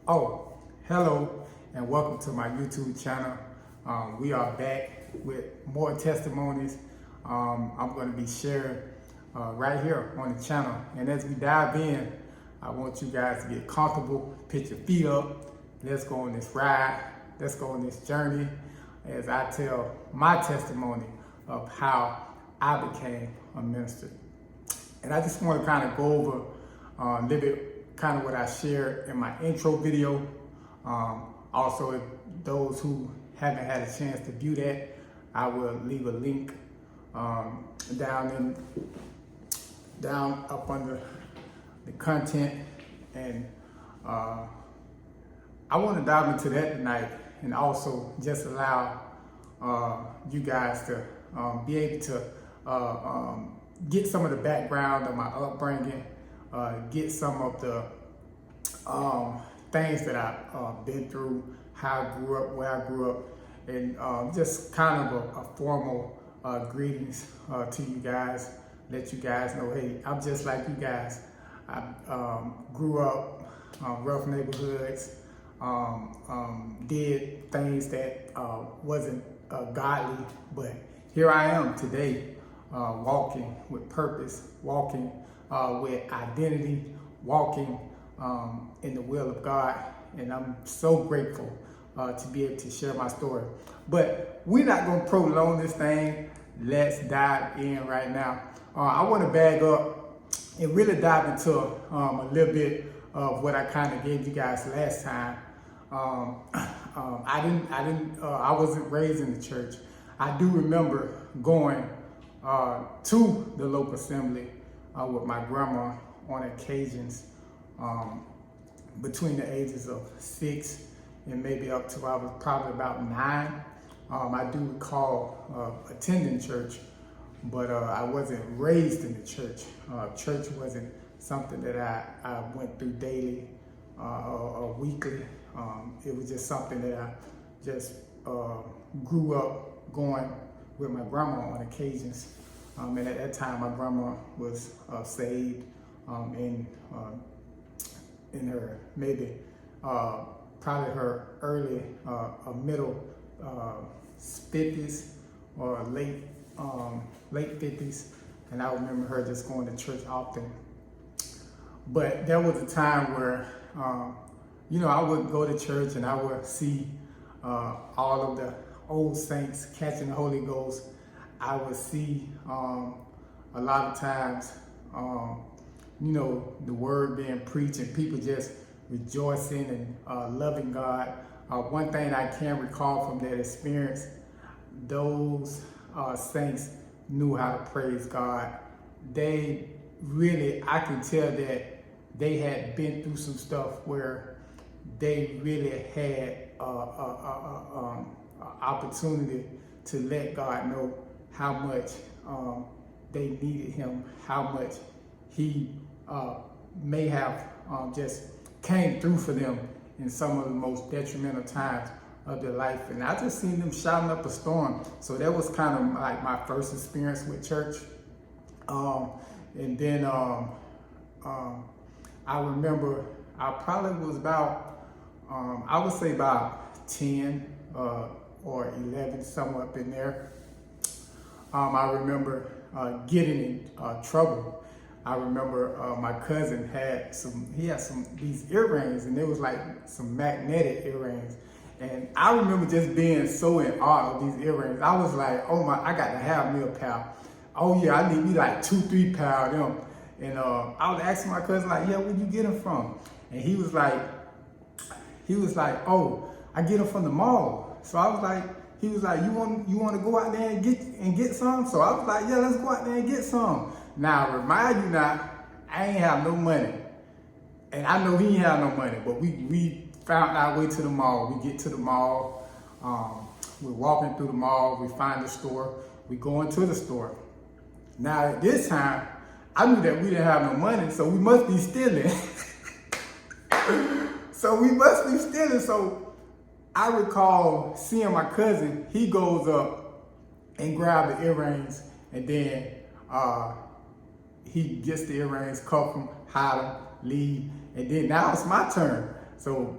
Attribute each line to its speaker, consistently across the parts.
Speaker 1: Oh, hello and welcome to my YouTube channel. We are back with more testimonies. I'm going to be sharing right here on the channel. And as we dive in, I want you guys to get comfortable, put your feet up. Let's go on this ride. Let's go on this journey as I tell my testimony of how I became a minister. And I just want to kind of go over a little bit kind of what I shared in my intro video. Also, if those who haven't had a chance to view that, I will leave a link down up under the content. And I want to dive into that tonight and also just allow you guys to be able to get some of the background of my upbringing, get some of the things that I've been through, how I grew up, where I grew up, and just kind of a formal greetings to you guys. Let you guys know, hey, I'm just like you guys. I grew up rough neighborhoods, did things that wasn't godly, but here I am today, walking with purpose, walking with identity, walking in the will of God. And I'm so grateful to be able to share my story. But we're not going to prolong this thing. Let's dive in right now. I want to bag up and really dive into a little bit of what I kind of gave you guys last time. I wasn't raised in the church. I do remember going to the local assembly with my grandma on occasions between the ages of 6 and maybe up to I was probably about 9. I do recall attending church, but I wasn't raised in the church. Church wasn't something that I went through daily or weekly. It was just something that I just grew up going with my grandma on occasions. And at that time, my grandma was saved in her maybe probably her early middle 50s or late 50s, and I remember her just going to church often. But there was a time where I would go to church and I would see all of the old saints catching the Holy Ghost. I would see a lot of times, the word being preached and people just rejoicing and loving God. One thing I can recall from that experience, those saints knew how to praise God. They really, I can tell that they had been through some stuff where they really had opportunity to let God know how much they needed Him, how much He may have just came through for them in some of the most detrimental times of their life. And I just seen them shouting up a storm. So that was kind of like my first experience with church. And then I remember I probably was about, I would say about 10 or 11, somewhere up in there. I remember getting in trouble. I remember my cousin had these earrings, and it was like some magnetic earrings. And I remember just being so in awe of these earrings. I was like, oh my, I got to have me a pair. Oh yeah, I need me like 2-3 pair of them. And I was asking my cousin like, yeah, where'd you get them from? And he was like, oh, I get them from the mall. So I was like, he was like, you want to go out there and get some? So I was like, yeah, let's go out there and get some. Now, remind you now, I ain't have no money. And I know he ain't have no money, but we found our way to the mall. We get to the mall, we're walking through the mall, we find the store, we go into the store. Now, at this time, I knew that we didn't have no money, so we must be stealing. So I recall seeing my cousin, he goes up and grabs the earrings, and then he gets the earrings, cuff them, hide them, leave, and then now it's my turn. So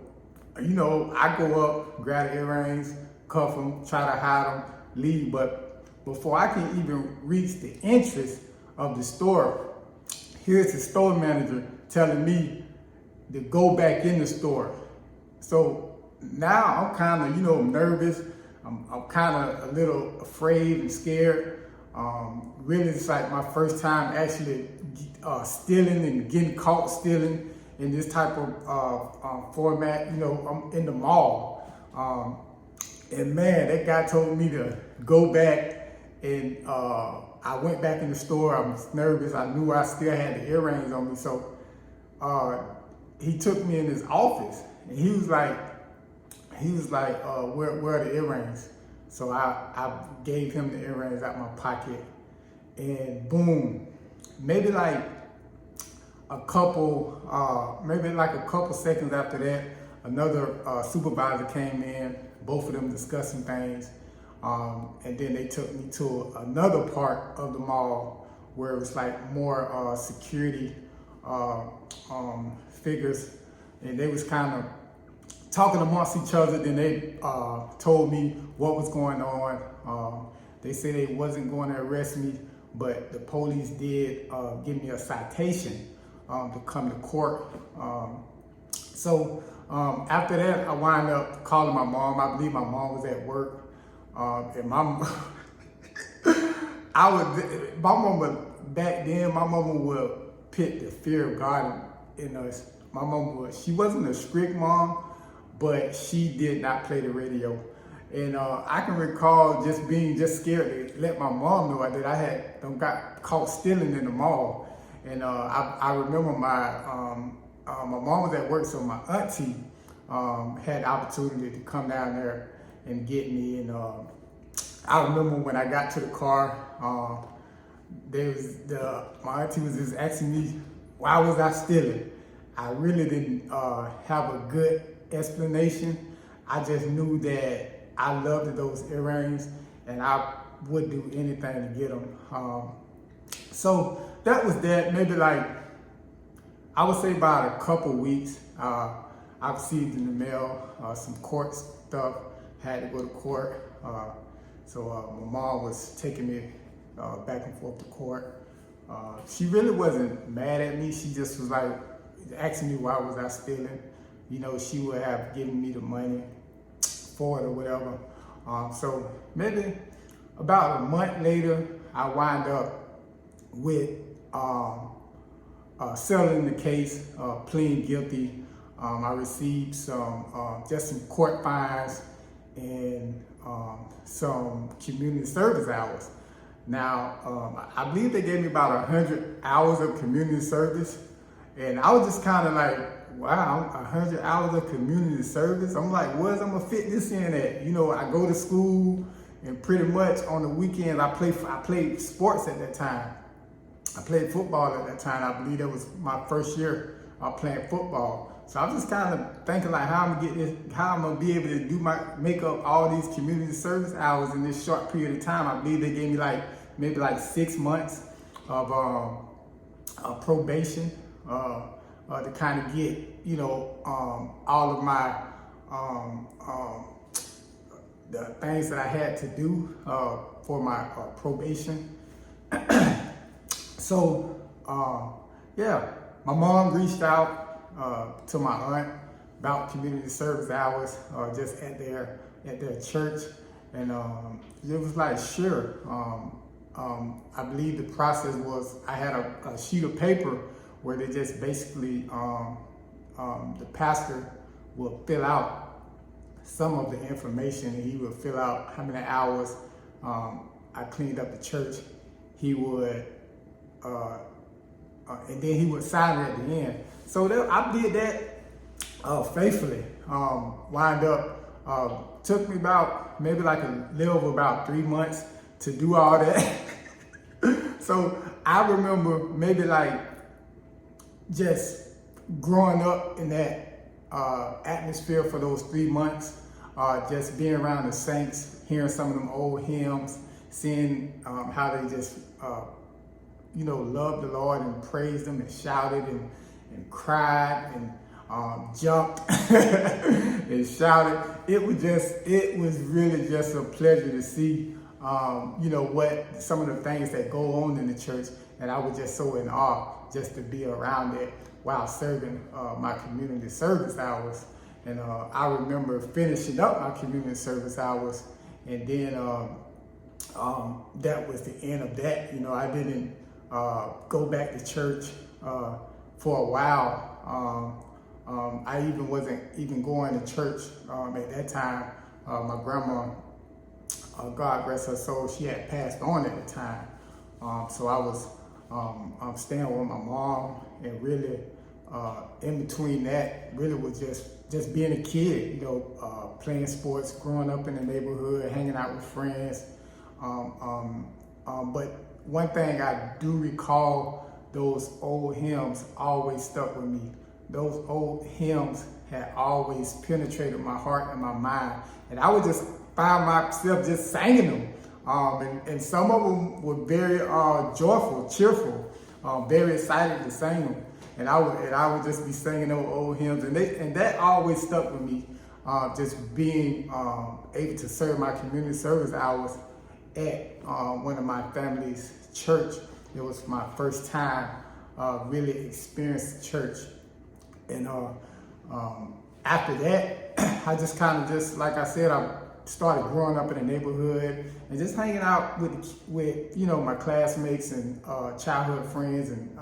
Speaker 1: I go up, grab the earrings, cuff them, try to hide them, leave. But before I can even reach the entrance of the store, here's the store manager telling me to go back in the store. So now I'm kind of, nervous. I'm kind of a little afraid and scared. Really, it's like my first time actually stealing and getting caught stealing in this type of format. I'm in the mall. And man, that guy told me to go back, and I went back in the store. I was nervous. I knew I still had the earrings on me. So he took me in his office, and he was like, where are the earrings? So I gave him the earrings out my pocket, and boom, maybe like a couple seconds after that, another supervisor came in, both of them discussing things, and then they took me to another part of the mall where it was like more security figures, and they was kind of talking amongst each other. Then they told me what was going on. They said they wasn't going to arrest me, but the police did give me a citation to come to court. So after that, I wound up calling my mom. I believe my mom was at work, and my mama back then. My mama would put the fear of God in us. My mama would. She wasn't a strict mom, but she did not play the radio. And I can recall just being scared to let my mom know that I had got caught stealing in the mall. And I remember my mom was at work, so my auntie had the opportunity to come down there and get me. And I remember when I got to the car, my auntie was just asking me, why was I stealing? I really didn't have a good explanation. I just knew that I loved those earrings and I would do anything to get them. So that was that. Maybe like, I would say about a couple weeks, I received in the mail some court stuff. Had to go to court. So my mom was taking me back and forth to court. She really wasn't mad at me. She just was like asking me why was I stealing. She would have given me the money for it or whatever. So maybe about a month later, I wind up with settling the case, pleading guilty. I received just some court fines and some community service hours. Now, I believe they gave me about 100 hours of community service. And I was just kind of like, wow, 100 hours of community service. I'm like, where's I'm gonna fit this in at? I go to school, and pretty much on the weekends I played sports at that time. I played football at that time. I believe that was my first year playing football. So I was just kind of thinking like how I'm gonna be able to make up all these community service hours in this short period of time. I believe they gave me maybe 6 months of probation. To kind of get, all of my, the things that I had to do for my probation. So, yeah, my mom reached out to my aunt about community service hours just at their church. And it was like, sure. I believe the process was I had a sheet of paper where they just basically, the pastor will fill out some of the information, and he would fill out how many hours I cleaned up the church. He would, and then he would sign it at the end. So I did that faithfully. Wind up, took me about maybe a little over about 3 months to do all that. So I remember maybe just growing up in that atmosphere for those 3 months, just being around the saints, hearing some of them old hymns, seeing how they just, loved the Lord and praised Him and shouted and cried, and jumped and shouted. It was really just a pleasure to see, what some of the things that go on in the church. And I was just so in awe just to be around it while serving my community service hours. And I remember finishing up my community service hours, and then that was the end of that. I didn't go back to church for a while. I even wasn't even going to church at that time. My grandma, God rest her soul, she had passed on at the time. So I was staying with my mom, and really in between that, really was just being a kid, playing sports, growing up in the neighborhood, hanging out with friends. But one thing I do recall, those old hymns always stuck with me. Those old hymns had always penetrated my heart and my mind. And I would just find myself just singing them. And some of them were very joyful, cheerful, very excited to sing them. And I would just be singing those old hymns. And that always stuck with me, just being able to serve my community service hours at one of my family's church. It was my first time really experiencing church. And after that, I just kind of just, like I said, I started growing up in the neighborhood and just hanging out with my classmates and childhood friends and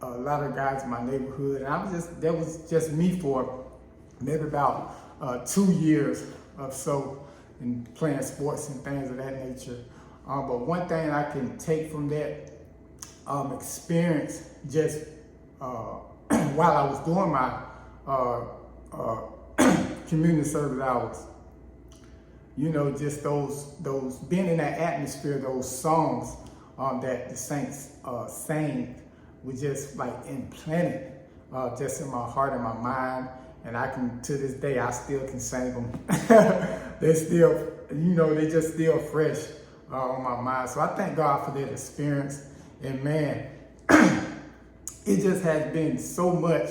Speaker 1: a lot of guys in my neighborhood. And that was just me for maybe about 2 years or so, and playing sports and things of that nature. But one thing I can take from that experience, just while I was doing my community service hours, just those being in that atmosphere, those songs that the saints sang were just like implanted just in my heart and my mind. And I can, to this day, I still can sing them. They're still, they just still fresh on my mind. So I thank God for that experience. And man, it just has been so much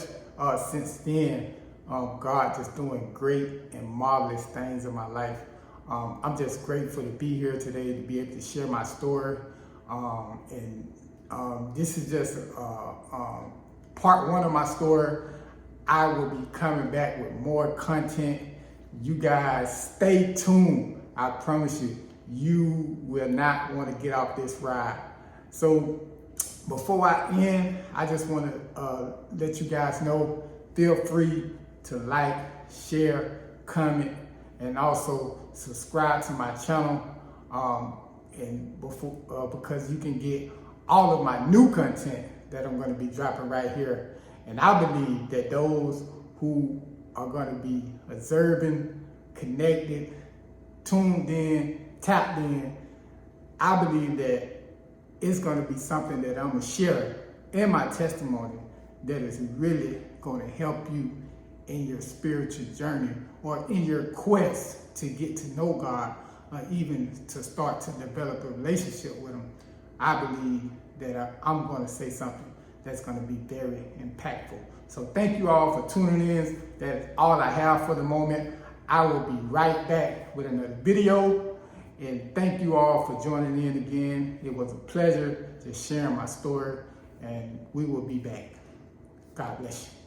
Speaker 1: since then. God just doing great and marvelous things in my life. I'm just grateful to be here today, to be able to share my story. This is just part one of my story. I will be coming back with more content. You guys stay tuned. I promise you, you will not want to get off this ride. So before I end, I just want to let you guys know, feel free to like, share, comment, and also subscribe to my channel. Because you can get all of my new content that I'm going to be dropping right here. And I believe that those who are going to be observing, connected, tuned in, tapped in, I believe that it's going to be something that I'm going to share in my testimony that is really going to help you in your spiritual journey or in your quest to get to know God, or even to start to develop a relationship with Him. I believe that I'm going to say something that's going to be very impactful. So thank you all for tuning in. That's all I have for the moment. I will be right back with another video. And thank you all for joining in again. It was a pleasure just sharing my story, and we will be back. God bless you.